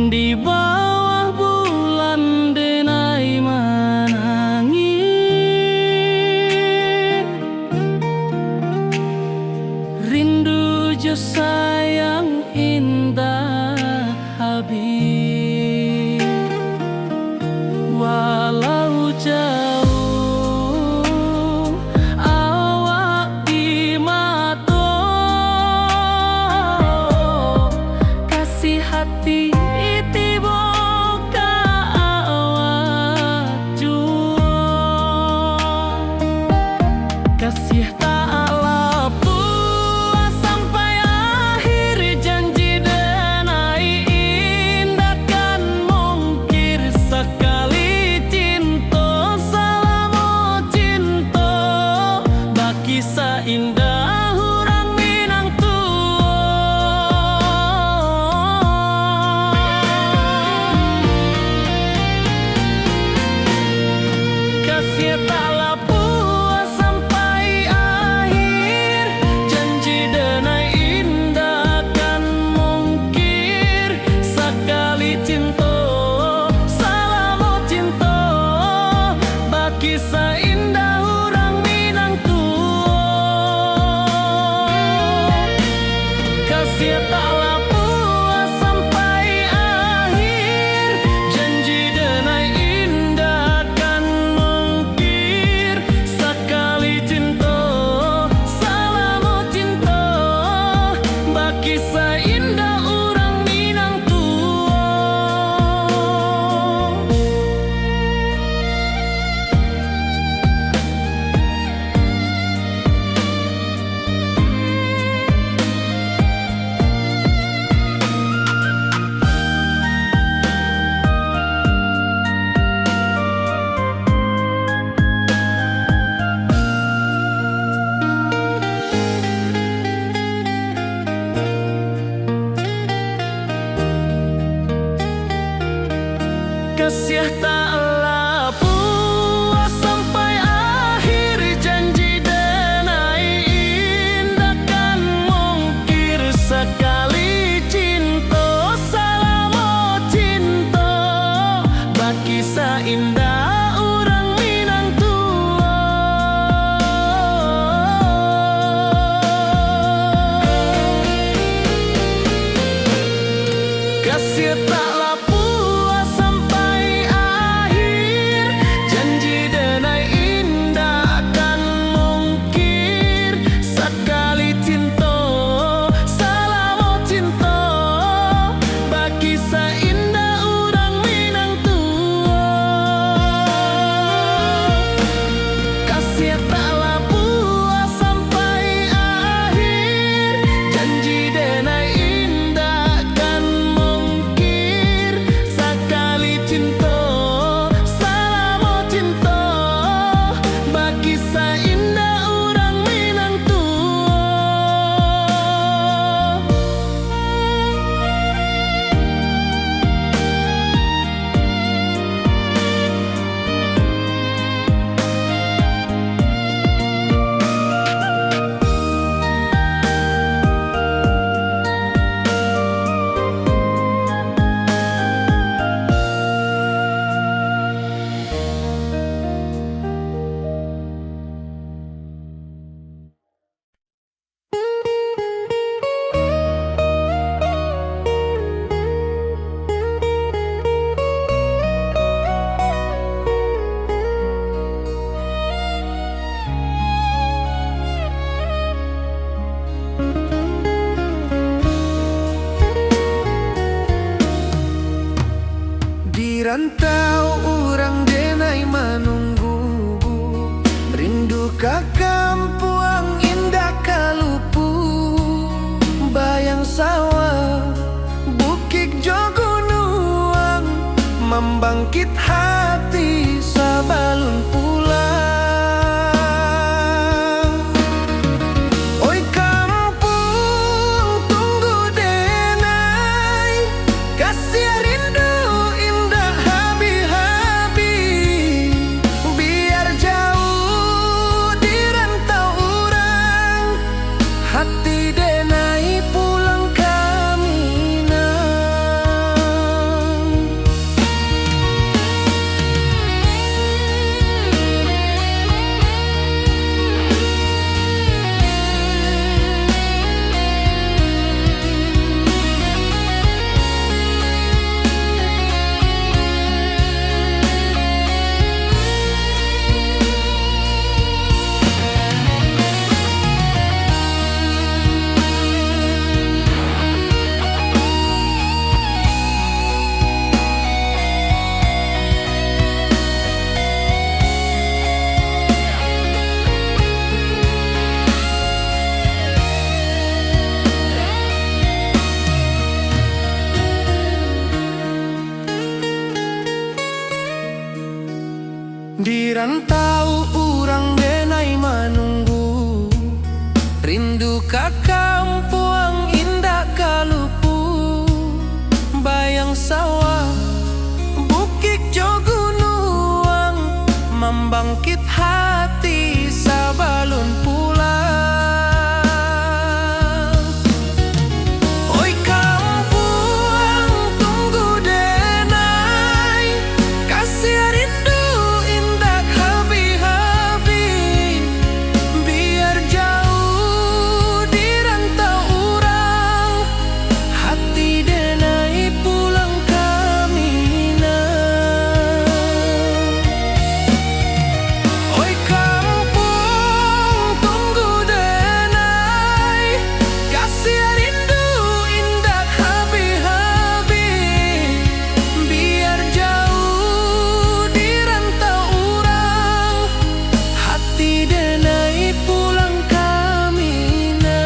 Di bawah bulan denai menangis, rindu jo sayang indah habis. Walau jauh awak di mata, kasih hati kasih tak puas sampai akhir, janji denai indah kan mungkir sekali cinta, selama cinta baki seindah orang Minang tua. Kasih taklah puas sampai akhir, janji denai indah kan mungkir sekali cinta, selama cinta baki seindah orang Minang tua. Kasih taklah puas sampai akhir, janji denai indah kan mungkir sekali cinta, selama cinta baki seindah orang Minang tua. Kasih taklah puas sampai akhir, janji denai indah kan mungkir sekali cinta, selama cinta baki seindah orang Minang tua. Kasih taklah puas sampai akhir, janji denai indah kan mungkir sekali cinta, selama cinta baki seindah orang Minang tua. Kasih taklah puas sampai akhir, janji denai indah kan mungkir sekali cinta, selama cinta baki seindah orang Minang tua. Di rantau orang denai menunggu, rindu ka kampuang indah kalupu, bayang sawah bukit jo gunung membangkit hati sabalun pulang. Oi kampung tunggu denai, kasih rindu indah habi-habi. Biar jauh di rantau orang, hati denai pulang kami nang. Di rantau urang denai manunggu, rindu ka kampung indah kalupu. Bayang sawah bukit jo gunung, membangkit hati sabalun pulang. Oi kampung tunggu denai, kasih rindu indah habi-habi. Biar jauh di rantau urang, hati denai pulang kami nang. Oi kampung tunggu denai, kasih rindu indah habi-habi. Biar jauh di rantau urang, hati denai pulang kami nang.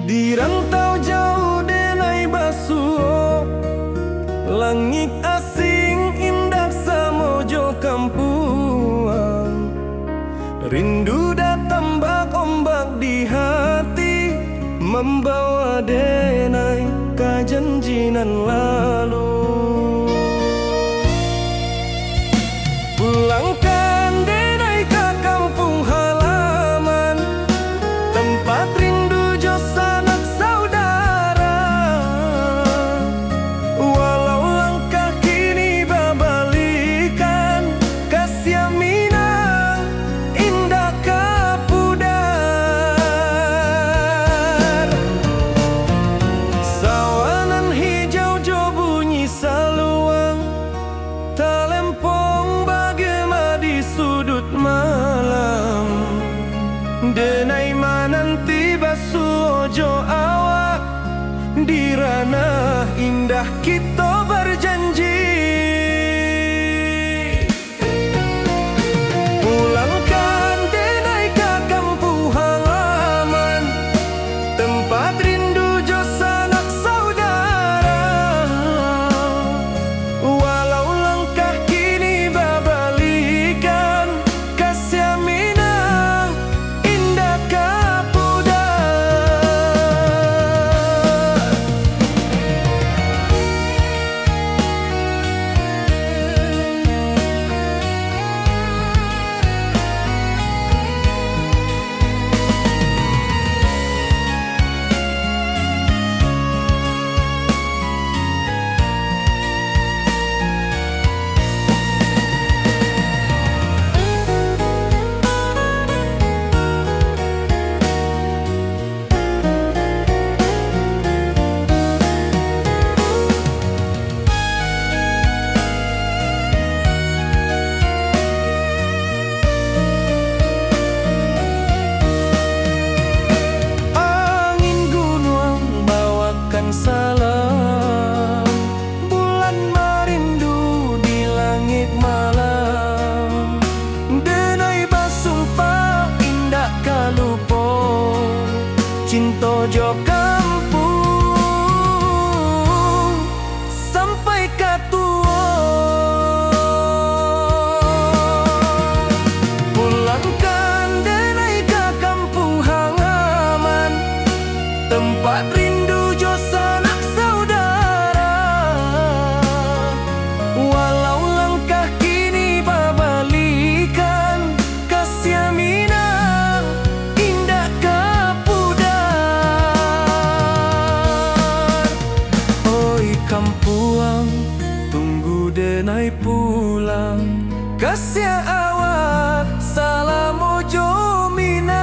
Di rantau jauh denai basuh, langit asing indah samojo kampuang. Rindu datang bak ombak di hati, membawa denai ke janjinan lalu. Pulangkan denai ke kampung halaman, tempat rindu jo sanak saudara. Walau langkah kini babalikan, kasih minang indah kapudar. Sawanan hijau jo bunyi saluang, talempong bagema di sudut malam. Denai mananti basuh jo awak, di ranah indah kita berjanji. Pulangkan denai ke kampung halaman, tempat rindu jo sanak saudara. Walau langkah kini babalikan, kasih minang indah kapudar. kampuang, tunggu denai pulang. Kasih awak salam ojo minang.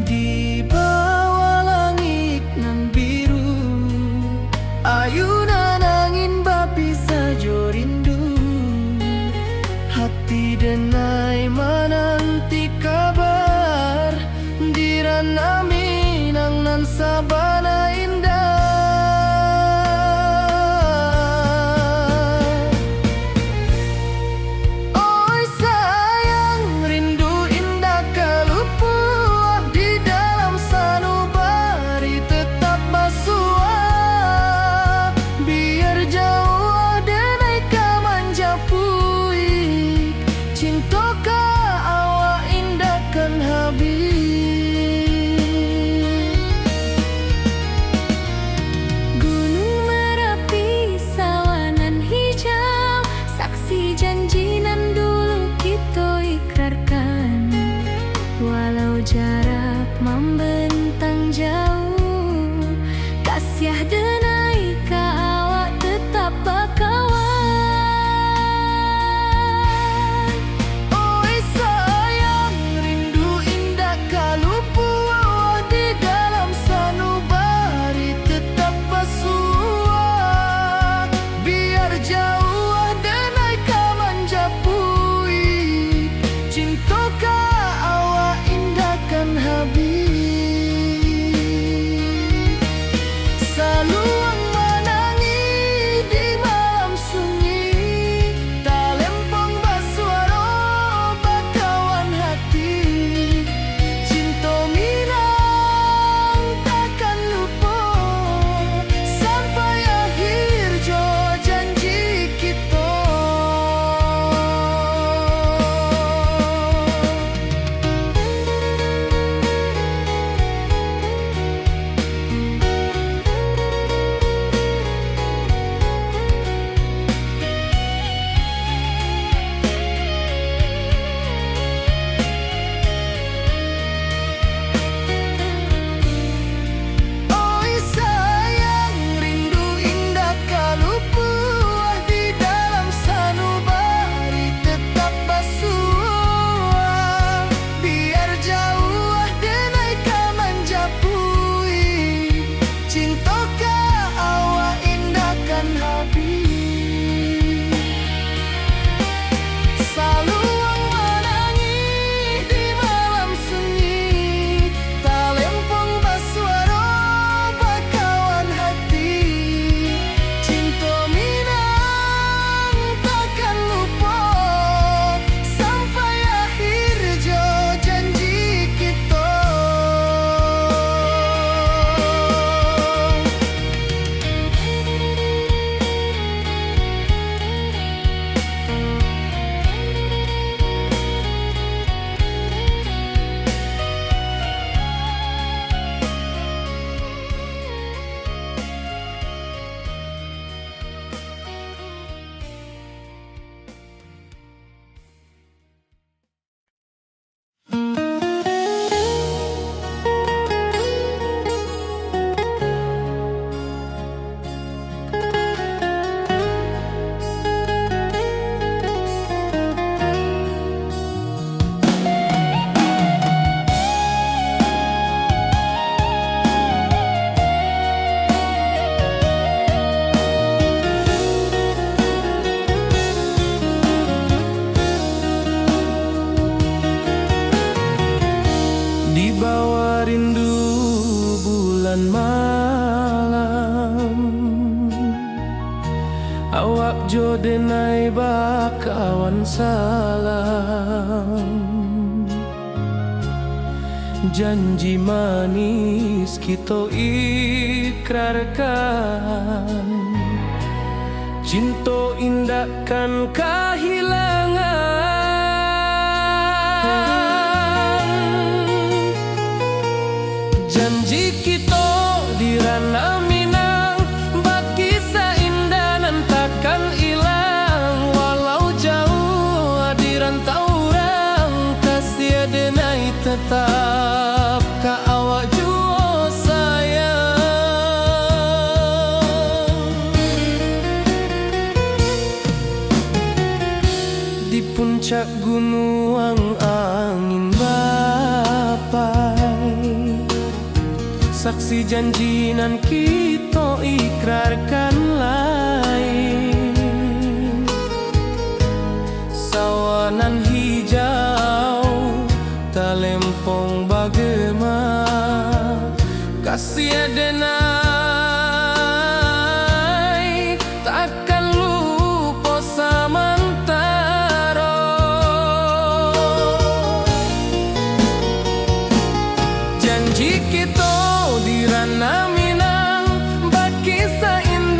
Di bawah langit nan biru, ayunan angin bapi sajo rindu. Hati denai menanti kabar, di ranah Minang nan sabana indah. Oi sayang, rindu indah kalupuah di dalam sanubari tetap basua. Awak jo denai bakawan salam. Janji manis kita ikrarkan, cinta indahkan kehilangan. Janji kita di ranah Minang, bakisah indah nan takkan hilang. Walau jauh di rantau orang, kasih denai tetap ka awak jua sayang. Di puncak gunung angin bapai, saksi janji nan kita ikrarkan lain. Sawanan hijau talempong bagema, kasih denai takkan lupa samantara. Janji kita di ranah Minang, bakisah indah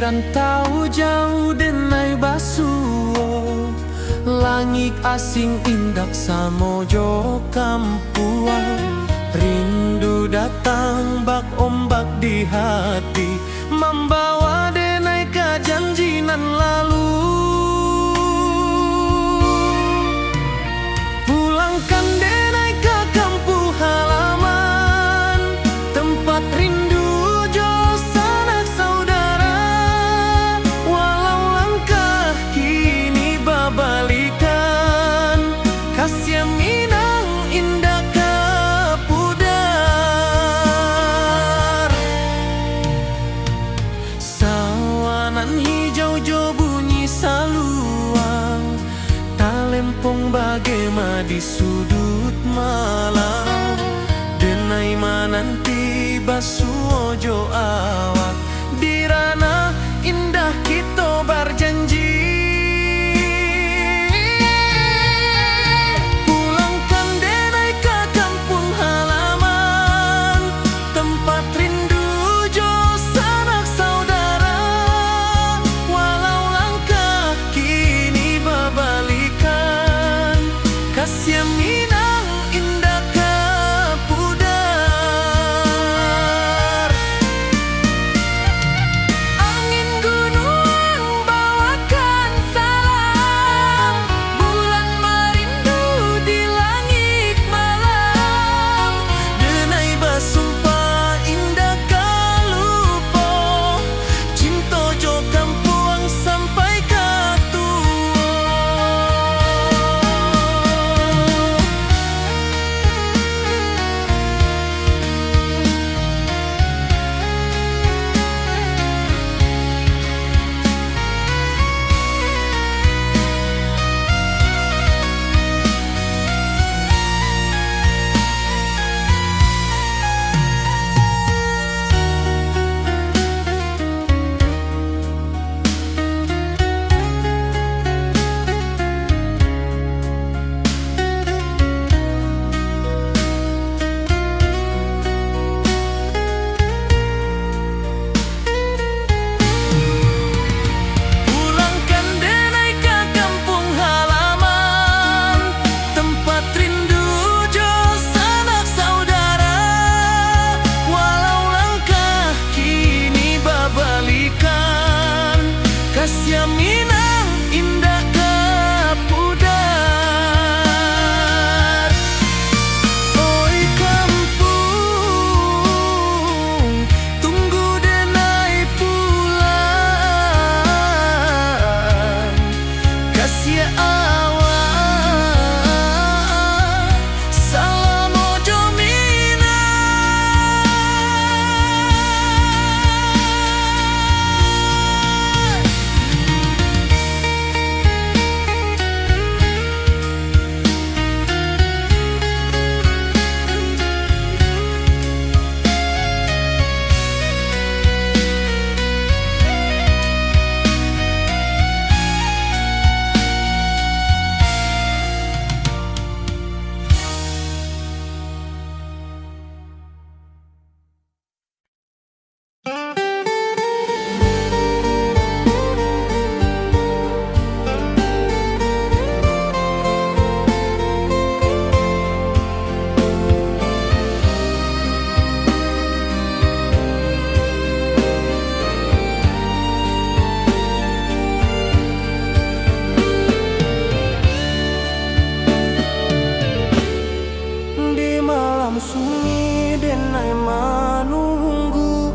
rantau jauh denai basuo, langit asing indak samojo kampuang. Rindu datang bak ombak di hati, membawa denai ke janjinan lalu. Pulangkan denai ke kampung halaman, tempat rindu jo sanak saudara. Walau langkah kini babalikan, kasih minang indah ke pudar. Sawanan hijau jo bunyi saluang, talempong bagema di sudut malam. Denai mananti basuo jo awak, di ranah indah kita berjanji. Pulangkan denai ke kampung halaman, tempat rindu jo sanak saudara. Walau langkah kini babalikan, kasih minang indah ke pudar. Angin gunung bawakan salam, bulan merindu di langit malam. Denai basumpah indah kalupo, cinta jo kampuang sampai ke tua. Pulangkan denai ke kampung halaman, tempat rindu jo sanak saudara. Walau langkah kini babalikan, kasih minang indah ke pudar. Oi kampung, tunggu denai pulang. Kasih awak, salam ojo minang. Di malam sunyi denai menunggu,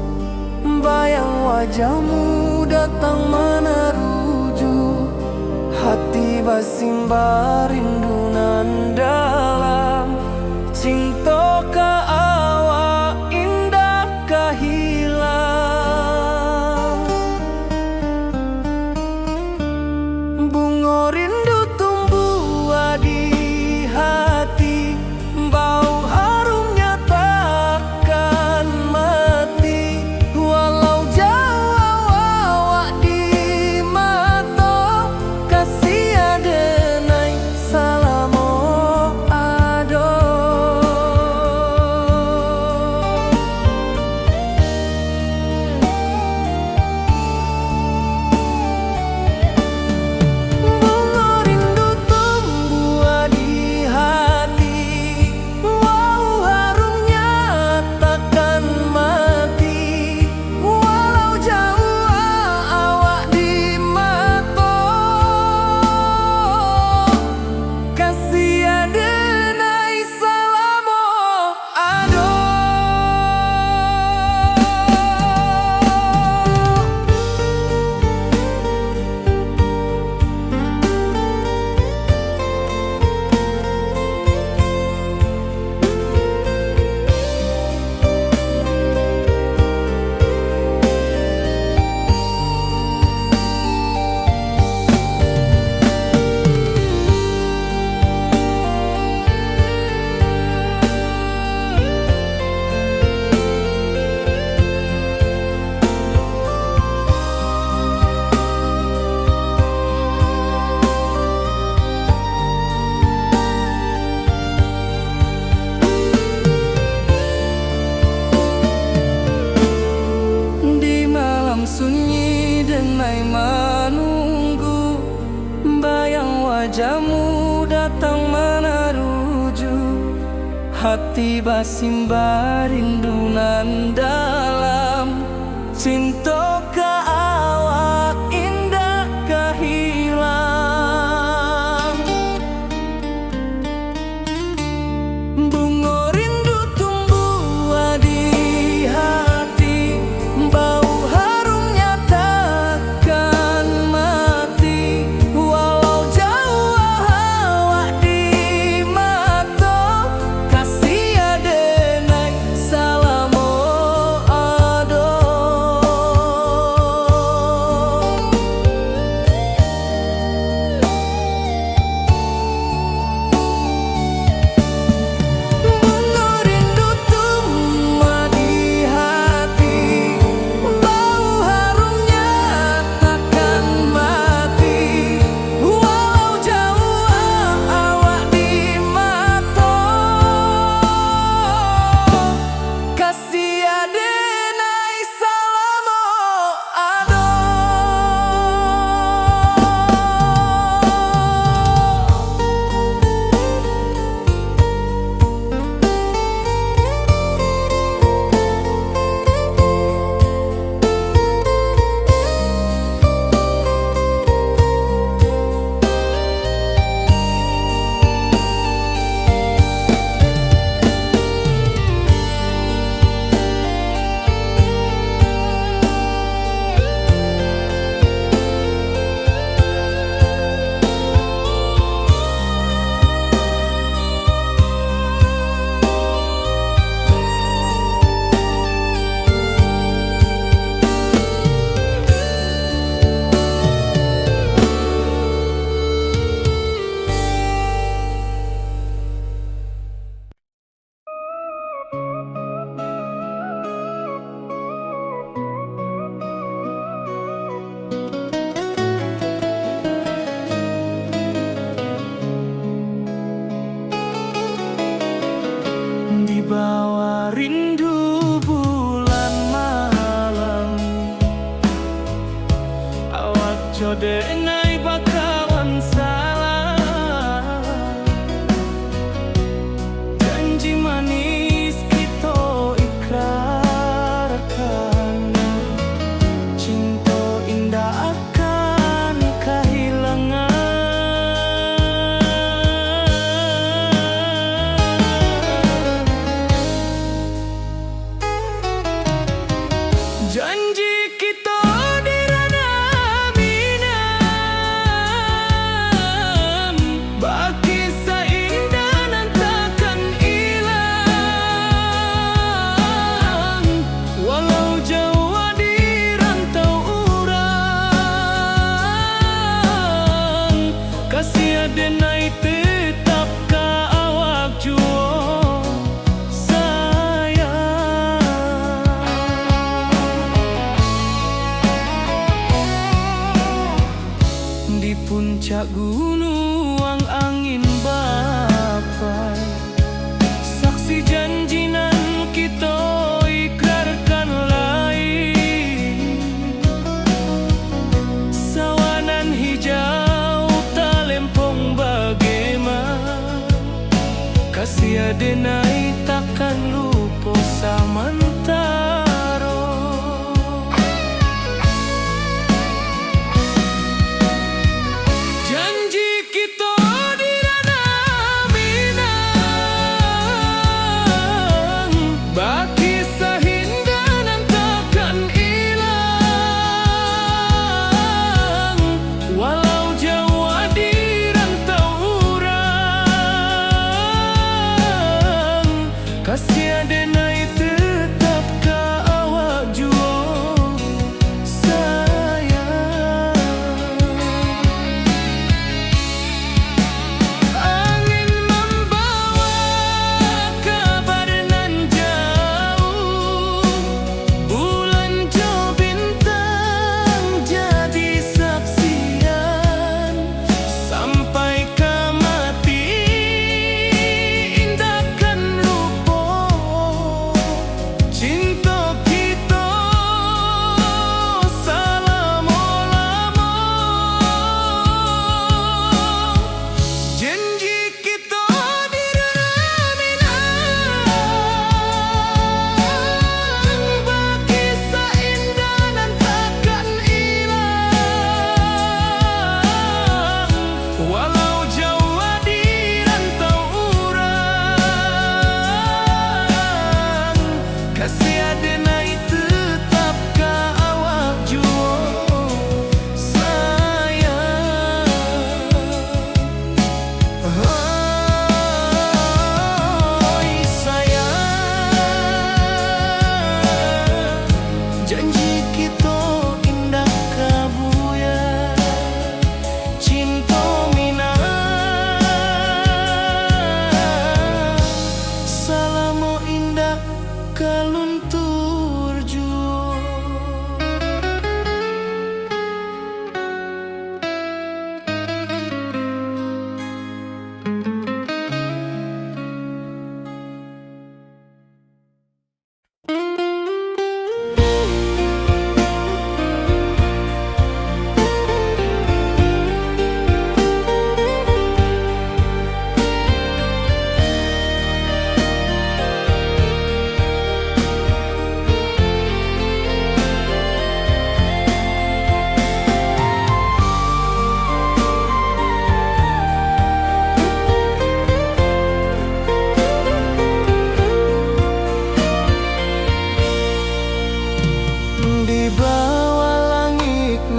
bayang wajahmu datang meneruju. Hati basimba rindu nan dalam, cinta ke awak indah kehilang. Bunga rindu tumbuh di hati, bau harumnya takkan mati. Walau jauh awak di mata, kasih adenai salam ado. denai menunggu, bayang wajahmu datang meneruju, hati basimba rindu nan dalam, cinta ka awak indah kahilang. Bunga rindu tumbuh di hati, bau harumnya takkan mati, walau jauh awak di mata, kasih adenai salamo ado. Bunga rindu tumbuh di hati, bau harumnya takkan mati, walau jauh awak di mata, kasih adenai salamo ado. Di bawah rindu bulan malam, awak jodenai bakawan salah, janji manis kita ikrarkan, cinta indah akan kehilangan. Janji kita di ranah minam, baki seindah nan takkan hilang, walau jauh di rantau urang, kasih adenai tetap ka awak jua di puncak gunung angin bapai, saksi janji nan kita ikrarkan lain, sawanan hijau talempong bagaimana, kasih adenai takkan lupa samantara. Janji kita di ranah minang, baki sahinda nan takkan hilang, walau jauh di rantau urang, kasih adenai tetap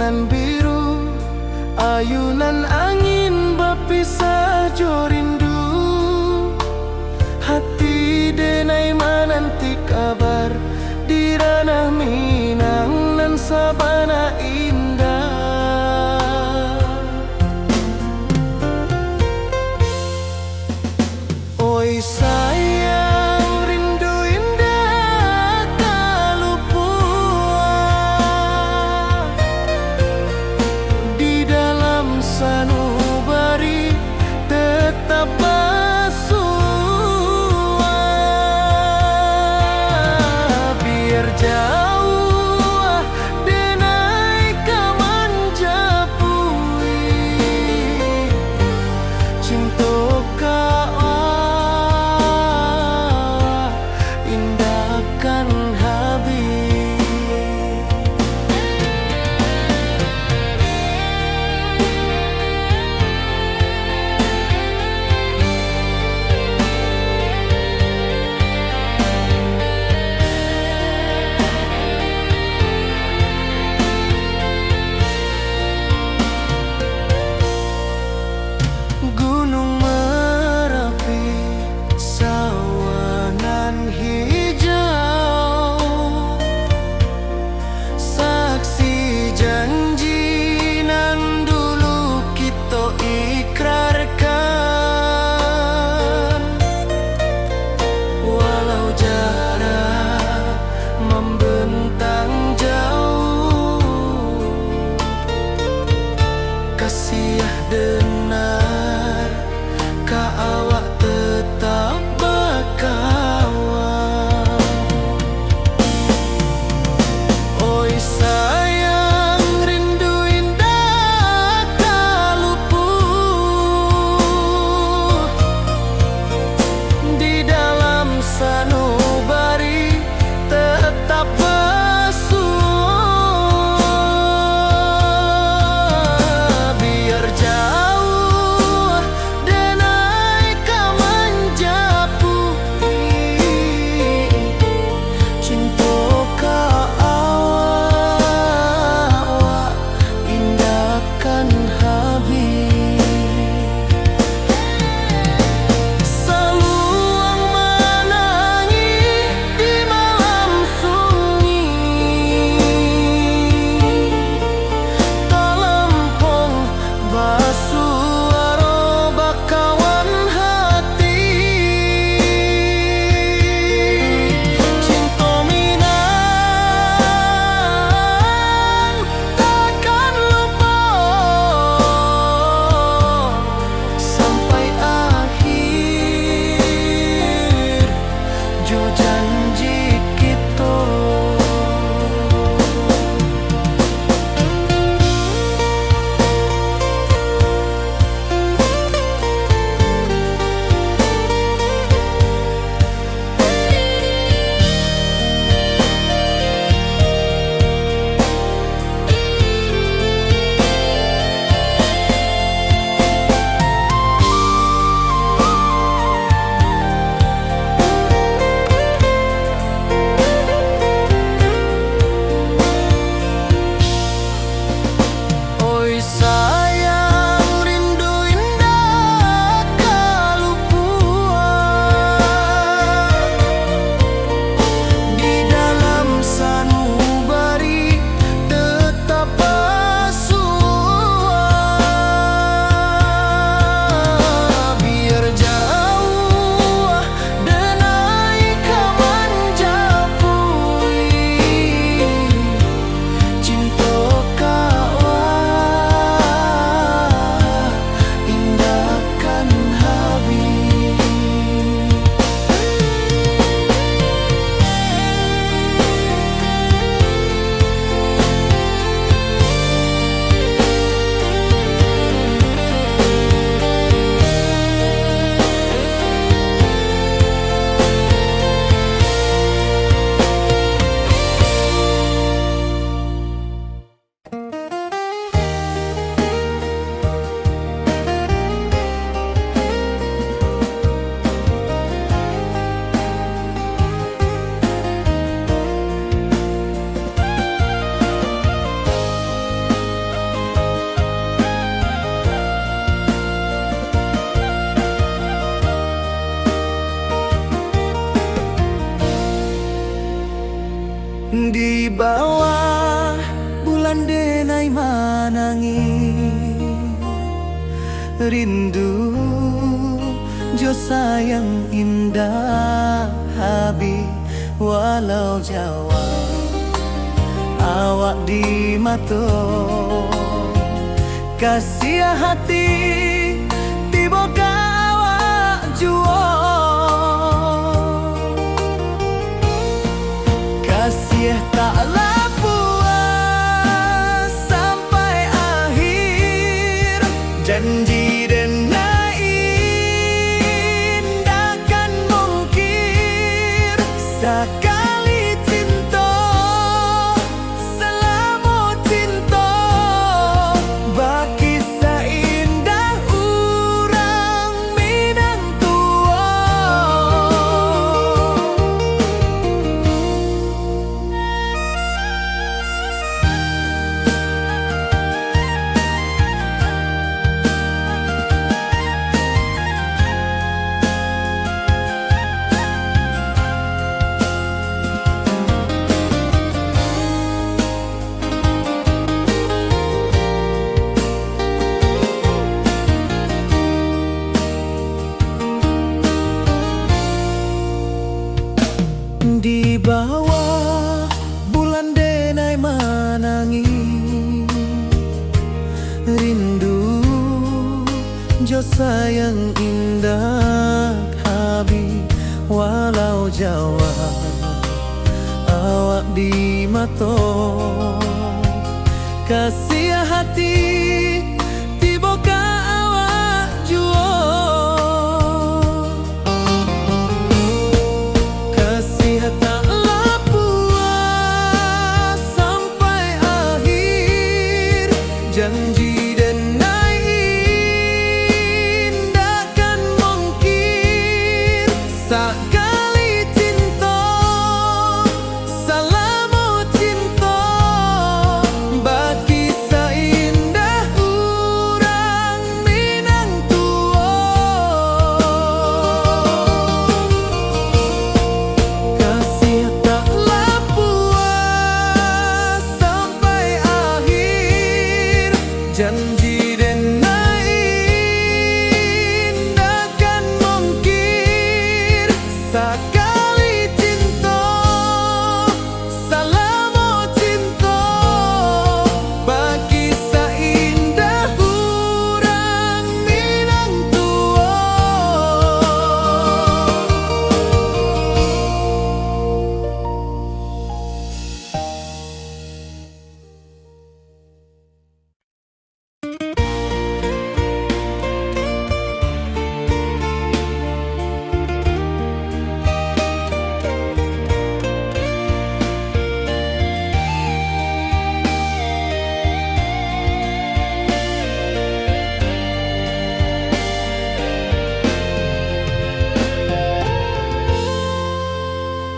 bulan biru, ayunan angin bapisa jo rindu. Hati denai mananti kabar di ranah Minang nan sabana indah. Oi sayang, rindu indah kalupua di dalam sanubari tetap bersua. Biar jauh denai kamanjapui cinta indahkan habis. Gunung Merapi, sawanan hijau, saksi janji nan dulu kita ikrarkan. Walau jarak membentang jauh, kasih denar ka awak tetap berkawan. Oi sayang, rindu indah kaluput di dalam sanubari tetap bersua. Biar jauh denai kamanjapui cinta ka awak indahkan habis. Saluang menangi di malam sunyi, talempong basuaro bakawan hati. Cinta Minang takkan lupa sampai akhir jo janji kita. Oi sayang, rindu indah kalupua di dalam sanubari tetap bersua. Biar jauh denai kamanjapui cinta ka awak manangi rindu jo sayang indah habi walau Jawa awak di mato kasih hati tiba ka awak juo kasih taklah puas sampai akhir janji dan indahkan mungkir sekali cinta selama cinta baki seindah urang Minang tua. Di bawah bulan denai manangi rindu jo sayang indah habi walau Jawa awak di mato kasih hati tiba ka awak juo kasih taklah puas sampai akhir janji dan indahkan mungkir sekali cinta selama cinta baki seindah urang Minang tua kasih taklah puas sampai akhir janji dan indahkan mungkir sekali cinta selama cinta baki seindah urang Minang tua.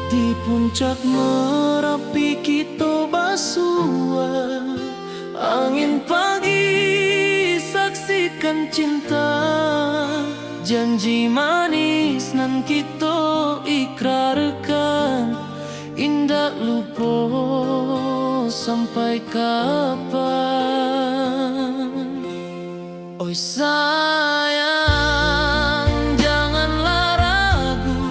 Di puncak Merapi kita basua angin pagi saksikan cinta janji manis nan kita ikrarkan indah lupa sampai kapan. Oi sayang janganlah ragu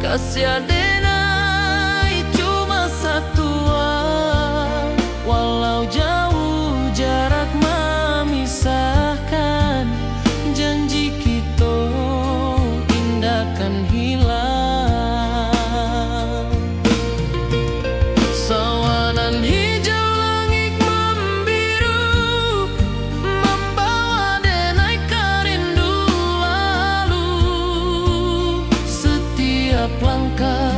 kasih adenai cuma satuan walau jauh jarak memisahkan janji kita indahkan hilang sawanan hijau langit membiru membawa denai kerindu lalu setiap langkah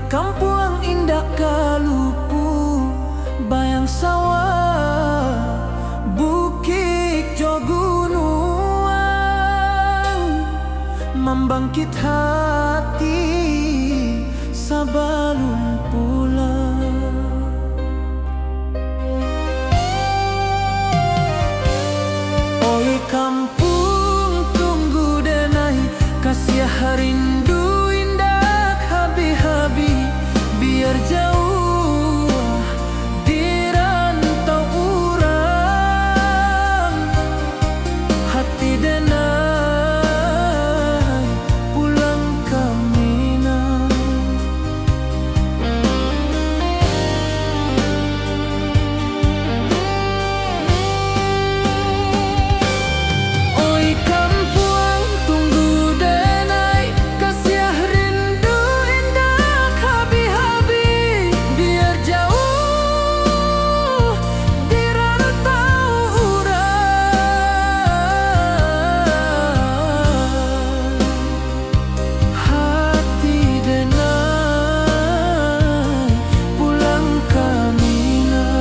kampuang indah kalupu, bayang sawah, bukit jo gunung, membangkit hati sabalun pulang. Oi kampung tunggu denai, kasih rindu indah habi-habi, biar jauh di rantau urang, hati denai pulang ke Minang. Oi kampuang tunggu denai, kasih rindu indah habi-habi, biar jauh di rantau urang, hati denai pulang ke Minang.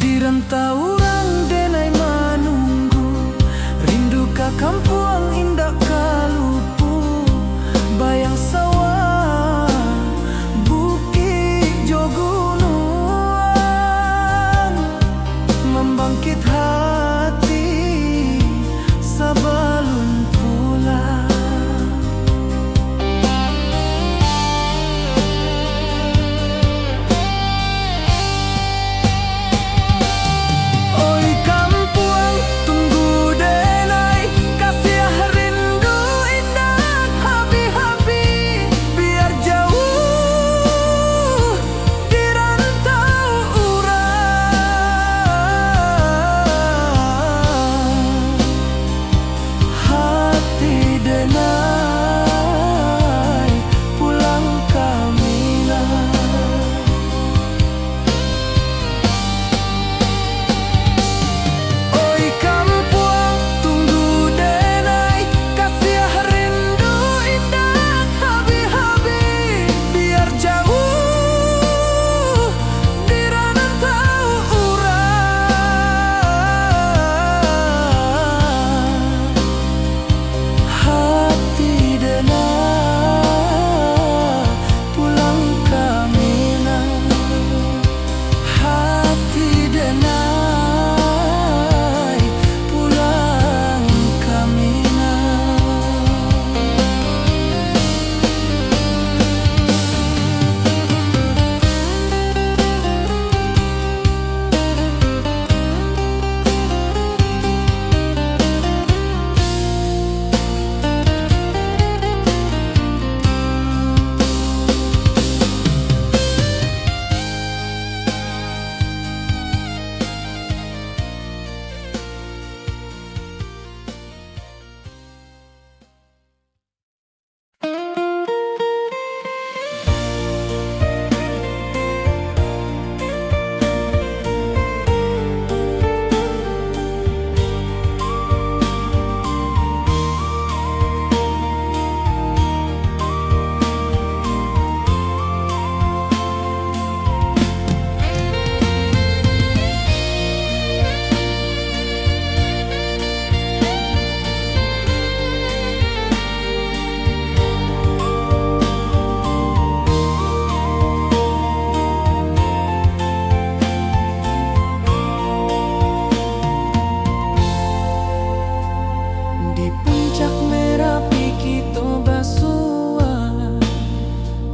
Di rantau urang denai menunggu, rindu ka kampuang indah kalupu, bayang sawah, bukit jo gunung, membangkit hati sabalun pulang. Oi kampuang tunggu denai, kasih rindu indah habi-habi, biar jauh di rantau urang, hati denai pulang ke Minang. Oi kampuang tunggu denai, kasih rindu indah habi-habi, biar jauh di rantau urang, hati denai pulang ke Minang, hati denai pulang ke Minang. Di puncak Merapi kita basua,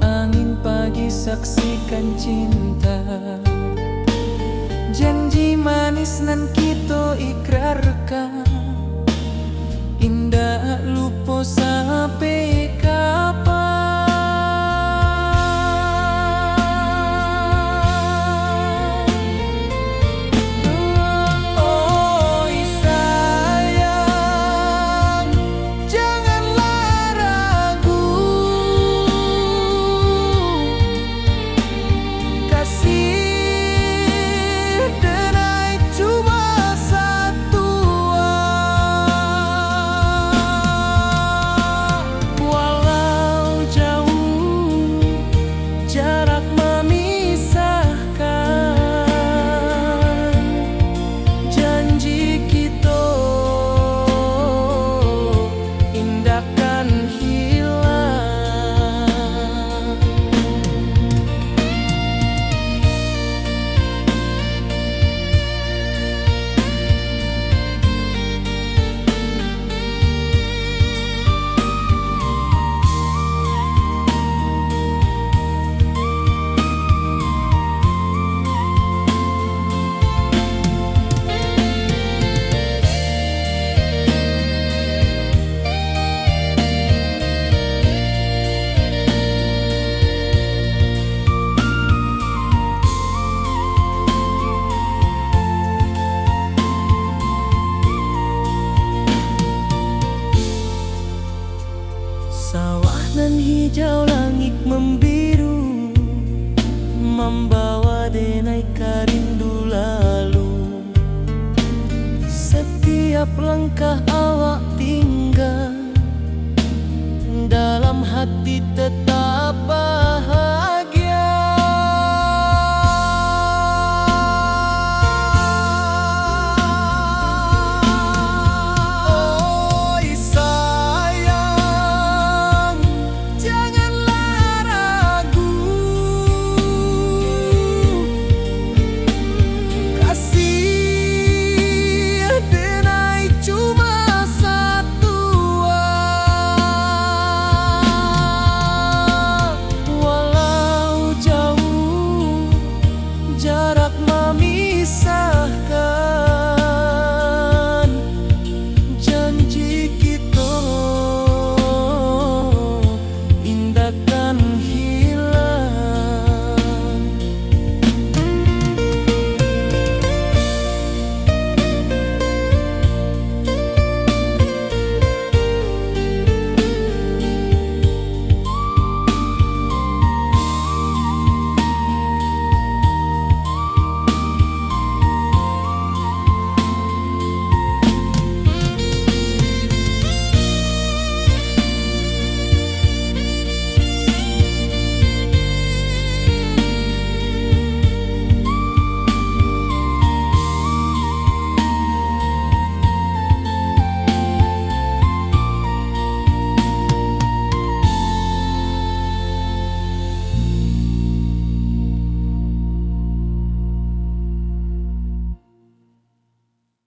angin pagi saksikan cinta, janji manis nan kita ikrarkan, rindu lalu. Setiap langkah awak tinggal, dalam hati tetap